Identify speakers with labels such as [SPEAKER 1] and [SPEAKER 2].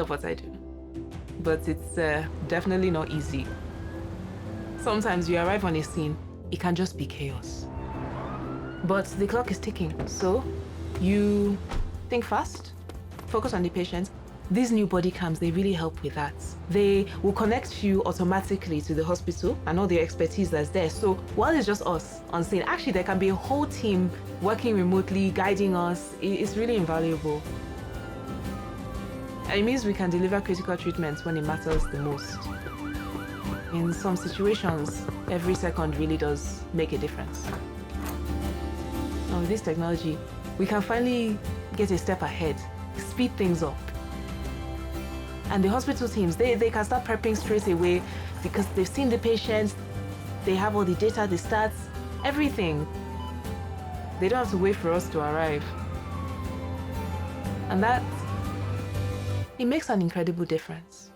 [SPEAKER 1] love what I do, but it's definitely not easy. Sometimes you arrive on a scene, it can just be chaos. But the clock is ticking, so you think fast, focus on the patient. These new body cams, they really help with that. They will connect you automatically to the hospital and all the expertise that's there. So while it's just us on scene, actually there can be a whole team working remotely, guiding us. It's really invaluable. And it means we can deliver critical treatments when it matters the most. In some situations, every second really does make a difference. Now with this technology, we can finally get a step ahead, speed things up. And the hospital teams, they can start prepping straight away because they've seen the patients, they have all the data, the stats, everything. They don't have to wait for us to arrive. And that, it makes an incredible difference.